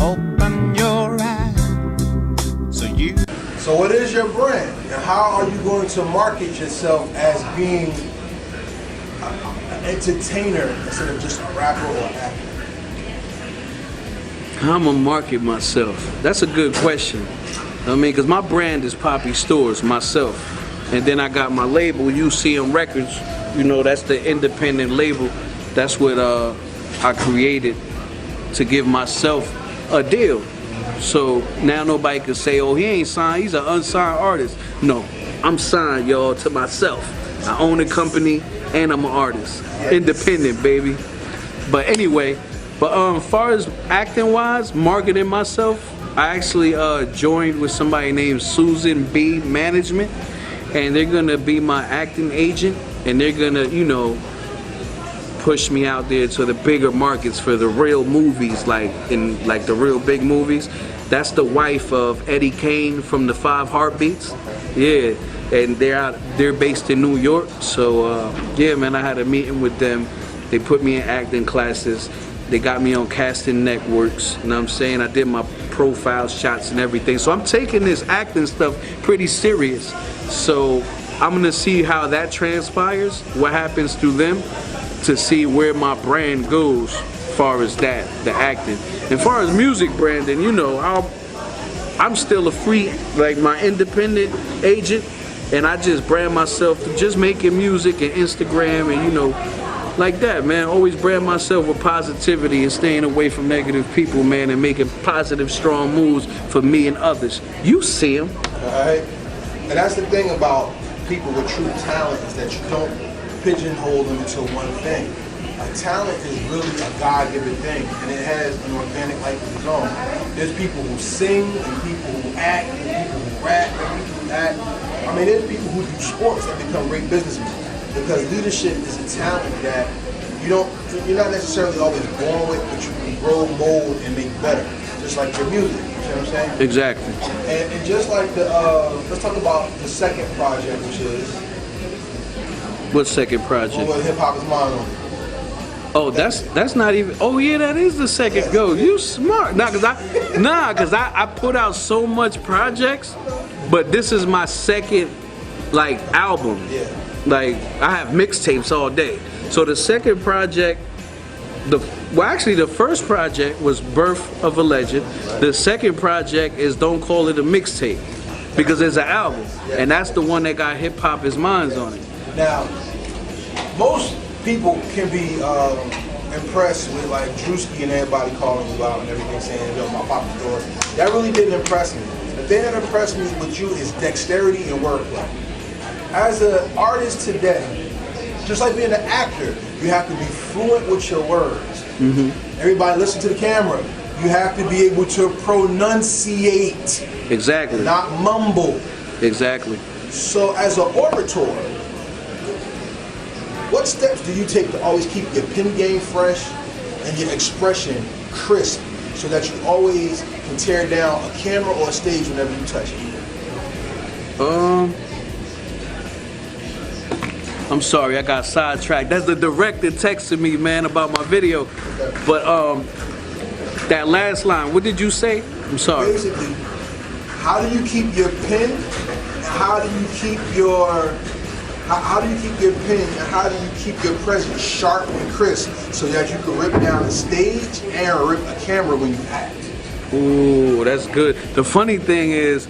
Open your eyes. So what is your brand? And how are you going to market yourself as being an entertainer instead of just a rapper or an actor? How I'm gonna market myself? That's a good question. I mean, because my brand is Papi Storz, myself. And then I got my label, UCM Records. You know, that's the independent label. That's what I created to give myself a deal. So now nobody can say, oh, he ain't signed, he's an unsigned artist. No, I'm signed, y'all, to myself. I own a company and I'm an artist. Independent, baby. But anyway, as far as acting wise, marketing myself, I actually joined with somebody named Susan B Management, and they're gonna be my acting agent, and they're gonna, you know, push me out there to the bigger markets for the real movies, like the real big movies. That's the wife of Eddie Kane from the 5 Heartbeats. Yeah, and they're based in New York. So yeah, man, I had a meeting with them. They put me in acting classes. They got me on casting networks. You know what I'm saying? I did my profile shots and everything. So I'm taking this acting stuff pretty serious. So I'm gonna see how that transpires, what happens through them, to see where my brand goes as far as that, the acting. As far as music branding, you know, I'm still a free, like my independent agent, and I just brand myself through just making music and Instagram and, you know, like that, man. Always brand myself with positivity and staying away from negative people, man, and making positive, strong moves for me and others. You see them. Alright. And that's the thing about people with true talent, is that you don't pigeonhole them into one thing. A talent is really a God-given thing, and it has an organic life of its own. There's people who sing, and people who act, and people who rap, and people who act. I mean, there's people who do sports that become great businessmen, because leadership is a talent that you're not necessarily always born with, but you can grow, mold, and make better. Just like your music, you know what I'm saying? Exactly. And just like let's talk about the second project, which is... What second project? With Hip Hop Is Mine on it. Oh, that's not even. Oh yeah, that is the second go. You smart. Cause I put out so much projects, but this is my second like album. Yeah. Like I have mixtapes all day. So the second project, the first project was Birth of a Legend. The second project is Don't Call It a Mixtape, because it's an album, and that's the one that got Hip Hop Is Mine on it. Now, most people can be impressed with like Drewski and everybody calling you out and everything, saying, yo, my Papi Storz. That really didn't impress me. The thing that impressed me with you is dexterity and wordplay. As an artist today, just like being an actor, you have to be fluent with your words. Mm-hmm. Everybody listen to the camera. You have to be able to pronunciate. Exactly. Not mumble. Exactly. So as an orator, what steps do you take to always keep your pen game fresh and your expression crisp so that you always can tear down a camera or a stage whenever you touch it? I'm sorry, I got sidetracked. That's the director texting me, man, about my video. But that last line, what did you say? I'm sorry. Basically, how do you keep your pen? How do you keep your pen and how do you keep your presence sharp and crisp so that you can rip down a stage and rip a camera when you act? Ooh, that's good. The funny thing is,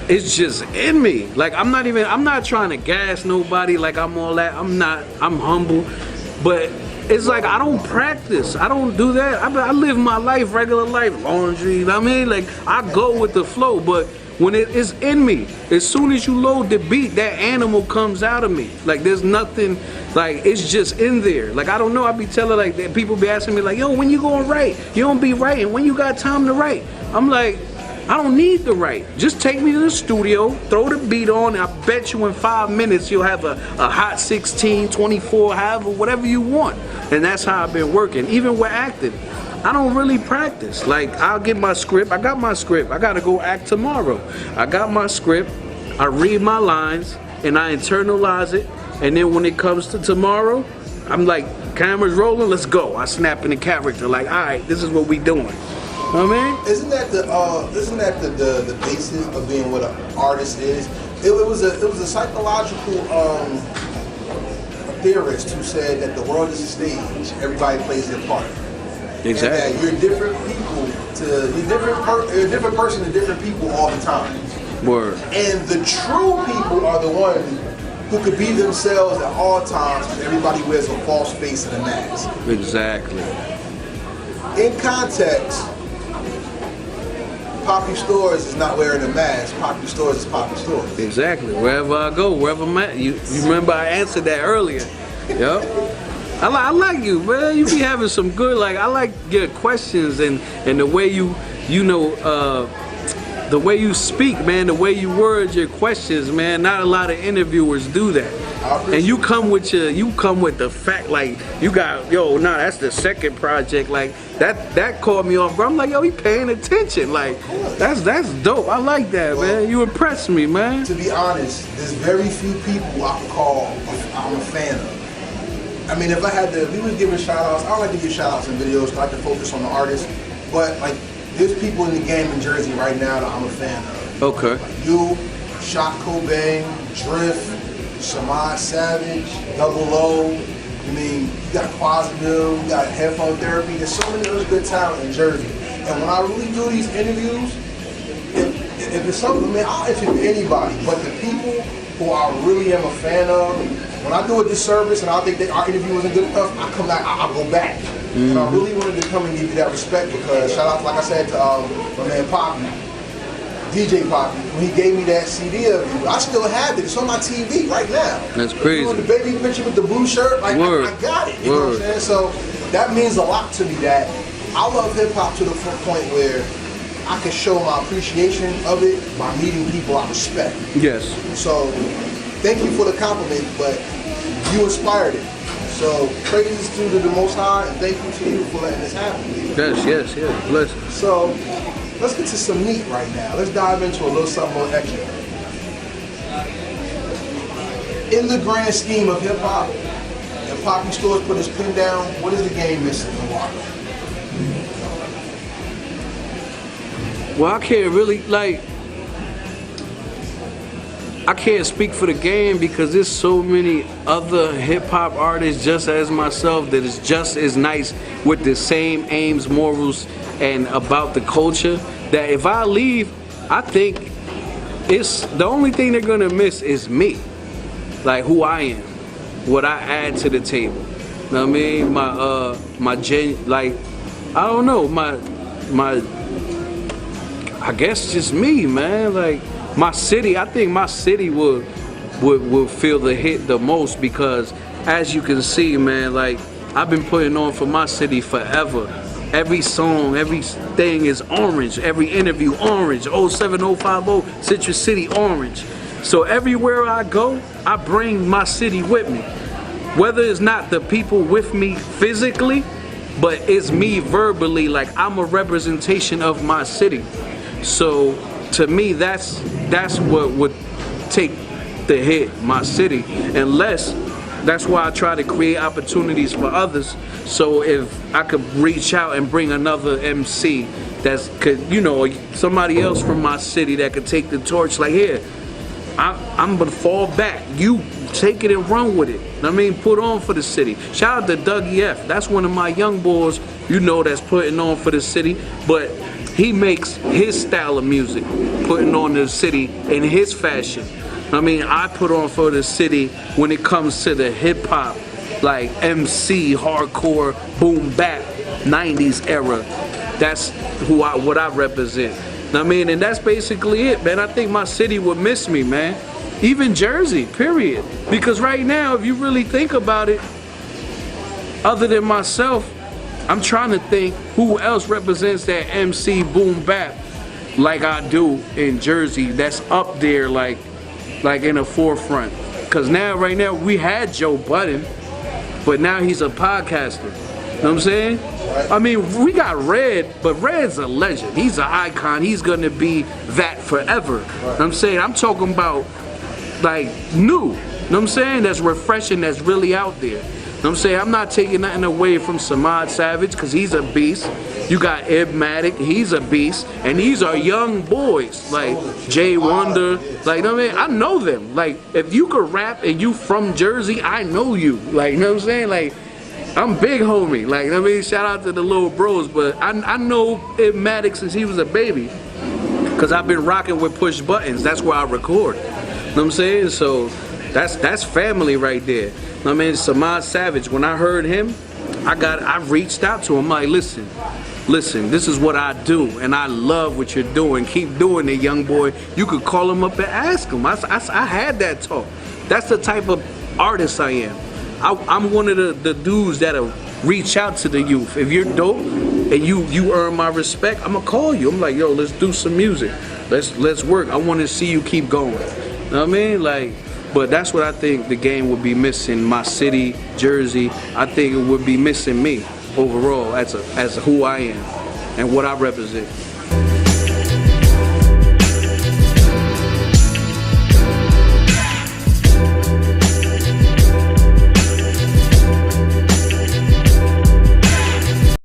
it's just in me. Like I'm not trying to gas nobody, like I'm all that. I'm humble. But it's like I don't practice. I don't do that. I live my life, regular life, laundry, you know what I mean? Like I go with the flow, but when it is in me, as soon as you load the beat, that animal comes out of me. Like there's nothing, like it's just in there. Like I don't know, I be telling like people be asking me like, yo, when you gonna write? You don't be writing, when you got time to write? I'm like, I don't need to write. Just take me to the studio, throw the beat on, and I bet you in 5 minutes you'll have a hot 16, 24, however, whatever you want. And that's how I've been working. Even with acting, I don't really practice. Like I'll get my script, I got my script, I gotta go act tomorrow. I got my script, I read my lines, and I internalize it. And then when it comes to tomorrow, I'm like, camera's rolling, let's go. I snap in the character like, all right, this is what we doing. know what I mean? Isn't that the basis of being what an artist is? It was a psychological theorist who said that the world is a stage. Everybody plays their part. Exactly. And that you're different you're a different person to different people all the time. Word. And the true people are the ones who could be themselves at all times, because everybody wears a false face and a mask. Exactly. In context, Papi Storz is not wearing a mask. Papi Storz is Papi Storz. Exactly. Wherever I go, wherever I'm at. You remember I answered that earlier. Yep. I like you, man. You be having some good, I like your questions and the way the way you speak, man, the way you word your questions, man. Not a lot of interviewers do that. And you come with the fact, you got, that's the second project, that caught me off guard. I'm like, yo, he paying attention, that's dope. I like that, man. You impressed me, man. To be honest, there's very few people I can call I'm a fan of. I mean, if I had to, if we was giving shout outs, I don't like to give shout outs in videos, I like to focus on the artist, but there's people in the game in Jersey right now that I'm a fan of. Okay. You, Shock Cobain, Drift, Samad Savage, Double O. I mean, you got Quasville, you got Headphone Therapy. There's so many other good talent in Jersey. And when I really do these interviews, if it's something, man, I'll interview anybody. But the people who I really am a fan of, when I do a disservice and I think that our interview wasn't good enough, I come back, I'll go back. Mm-hmm. And I really wanted to come and give you that respect, because shout out, like I said, to my man Papi, DJ Papi, when he gave me that CD of you, I still have it. It's on my TV right now. That's crazy. You know, the baby picture with the blue shirt, I got it. You know what I'm saying? So that means a lot to me, that I love hip hop to the point where I can show my appreciation of it by meeting people I respect. Yes. So thank you for the compliment, but you inspired it. So praises to the Most High, and thank you to you for letting this happen. Yes. Bless you. So let's get to some meat right now. Let's dive into a little something more extra. In the grand scheme of hip hop, and Papi Storz put his pen down, what is the game missing and why? Well, I can't really, I can't speak for the game, because there's so many other hip-hop artists just as myself that is just as nice with the same aims, morals, and about the culture, that if I leave, I think it's the only thing they're gonna miss is me, who I am, what I add to the table. You know what I mean? I don't know, I guess just me, man. My city, I think my city would feel the hit the most, because as you can see, man, I've been putting on for my city forever. Every song, everything is orange. Every interview, orange. 07050, Citrus City, orange. So everywhere I go, I bring my city with me. Whether it's not the people with me physically, but it's me verbally, I'm a representation of my city. So to me, that's what would take the hit, my city. Unless, that's why I try to create opportunities for others. So if I could reach out and bring another MC somebody else from my city that could take the torch, here, I'm gonna fall back. You take it and run with it. I mean, put on for the city. Shout out to Dougie F. That's one of my young boys, that's putting on for the city. But he makes his style of music, putting on the city in his fashion. I mean, I put on for the city when it comes to the hip hop, MC, hardcore, boom bap, 90s era. That's what I represent. I mean, and that's basically it, man. I think my city would miss me, man. Even Jersey, period. Because right now, if you really think about it, other than myself, I'm trying to think who else represents that MC boom bap like I do in Jersey, that's up there in the forefront. Because right now, we had Joe Budden, but now he's a podcaster. You know what I'm saying? I mean, we got Red, but Red's a legend. He's an icon. He's going to be that forever. You know what I'm saying? I'm talking about new. You know what I'm saying? That's refreshing, that's really out there. what I'm saying? I'm not taking nothing away from Samad Savage because he's a beast. You got Ed Maddock, he's a beast. And these are young boys like Jay Wonder. Like, you know what I mean? I know them. Like, if you could rap and you from Jersey, I know you. Like, you know what I'm saying? Like, I'm big homie. Like, you know what I mean? Shout out to the little bros. But I know Ed Maddock since he was a baby. Because I've been rocking with Push Buttons. That's where I record. You know what I'm saying? So that's family right there. I mean, Samad Savage, when I heard him, I reached out to him. I'm like, listen, this is what I do, and I love what you're doing. Keep doing it, young boy. You could call him up and ask him. I had that talk. That's the type of artist I am. I'm one of the dudes that'll reach out to the youth. If you're dope and you earn my respect, I'm gonna call you. I'm like, yo, let's do some music. Let's work. I want to see you keep going. You know what I mean? Like, but that's what I think the game would be missing. My city, Jersey. I think it would be missing me overall as who I am and what I represent.